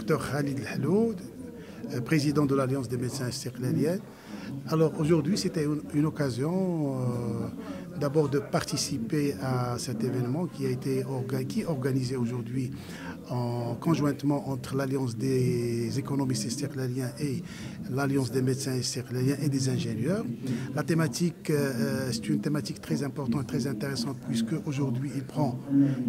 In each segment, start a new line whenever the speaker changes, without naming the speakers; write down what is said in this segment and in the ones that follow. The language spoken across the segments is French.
Dr Khalid Helhoud, président de l'Alliance des médecins istiqlaliens. Alors aujourd'hui, c'était une occasion d'abord de participer à cet événement qui est organisé aujourd'hui conjointement entre l'Alliance des économistes istiqlaliens et l'Alliance des médecins istiqlaliens et des ingénieurs. La thématique, c'est une thématique très importante, très intéressante, puisque aujourd'hui il prend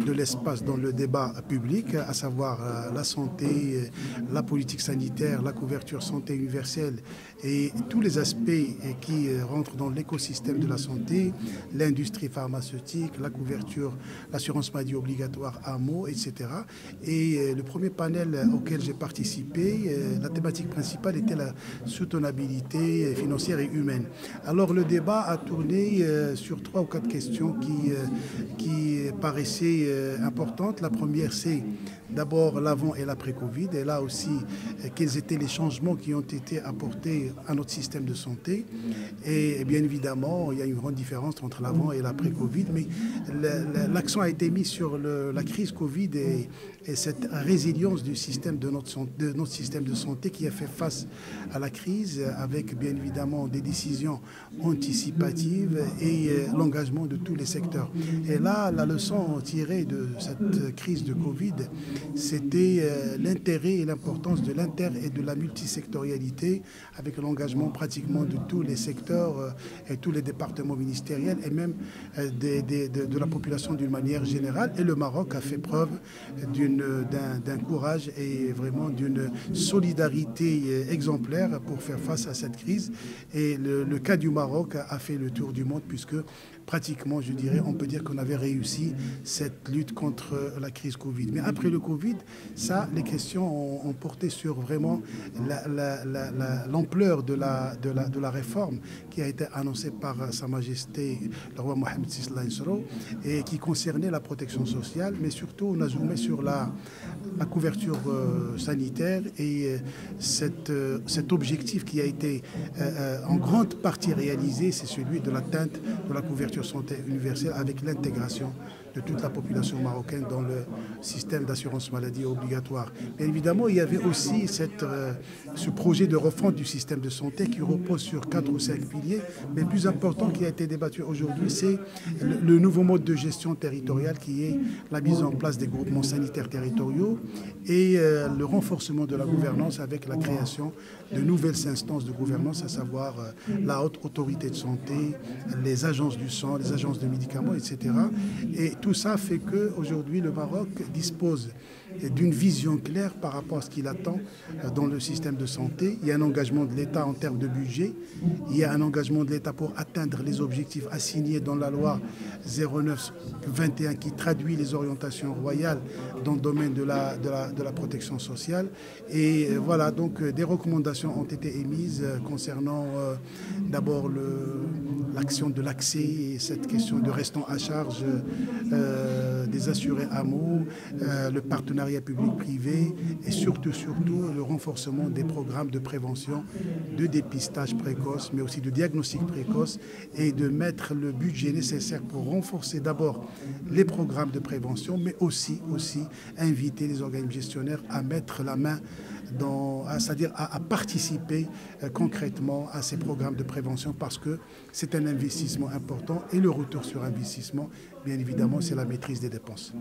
de l'espace dans le débat public, à savoir la santé, la politique sanitaire, la couverture santé universelle et tous les aspects qui rentrent dans l'écosystème de la santé, l'industrie pharmaceutique, la couverture, l'assurance maladie obligatoire, AMO, etc. Et le premier panel auquel j'ai participé, la thématique principale était la soutenabilité financière et humaine. Alors le débat a tourné sur 3 ou 4 questions qui paraissaient importantes. La première, c'est d'abord l'avant et l'après-Covid, et là aussi, quels étaient les changements qui ont été apportés à notre système de santé. Et bien évidemment, il y a une grande différence entre l'avant et l'après-Covid, mais l'accent a été mis sur la crise Covid et cette résilience du système de notre système de santé qui a fait face à la crise avec bien évidemment des décisions anticipatives et l'engagement de tous les secteurs. Et là, la leçon tirée de cette crise de Covid, c'était l'intérêt et l'importance de l'inter et de la multisectorialité avec l'engagement pratiquement de tous les secteurs et tous les départements ministériels et même de la population d'une manière générale. Et le Maroc a fait preuve d'un courage et vraiment d'une solidarité exemplaire pour faire face à cette crise. Et le cas du Maroc a fait le tour du monde puisque pratiquement, je dirais, on peut dire qu'on avait réussi cette lutte contre la crise Covid. Mais après le Covid, les questions ont porté sur vraiment l'ampleur de la réforme qui a été annoncée par Sa Majesté le roi Mohamed VI et qui concernait la protection sociale, mais surtout on a zoomé sur la couverture sanitaire et cet objectif qui a été en grande partie réalisé, c'est celui de l'atteinte de la couverture santé universelle avec l'intégration de toute la population marocaine dans le système d'assurance maladie obligatoire. Bien évidemment, il y avait aussi ce projet de refonte du système de santé qui repose sur 4 ou 5 piliers, mais le plus important qui a été débattu aujourd'hui, c'est le nouveau mode de gestion territoriale qui est la mise en place des groupements sanitaires territoriaux et le renforcement de la gouvernance avec la création de nouvelles instances de gouvernance, à savoir la haute autorité de santé, les agences du sang, les agences de médicaments, etc. Et tout ça fait qu'aujourd'hui, le Maroc dispose d'une vision claire par rapport à ce qu'il attend dans le système de santé. Il y a un engagement de l'État en termes de budget. Il y a un engagement de l'État pour atteindre les objectifs assignés dans la loi 09-21 qui traduit les orientations royales dans le domaine de la protection sociale. Et voilà, donc des recommandations ont été émises concernant d'abord l'action de l'accès et cette question de restant à charge des assurés AMO, le partenariat public-privé et surtout le renforcement des programmes de prévention, de dépistage précoce, mais aussi de diagnostic précoce et de mettre le budget nécessaire pour renforcer d'abord les programmes de prévention, mais aussi inviter les organismes gestionnaires à mettre la main c'est-à-dire à participer concrètement à ces programmes de prévention parce que c'est un investissement important et le retour sur investissement, bien évidemment, c'est la maîtrise des dépenses.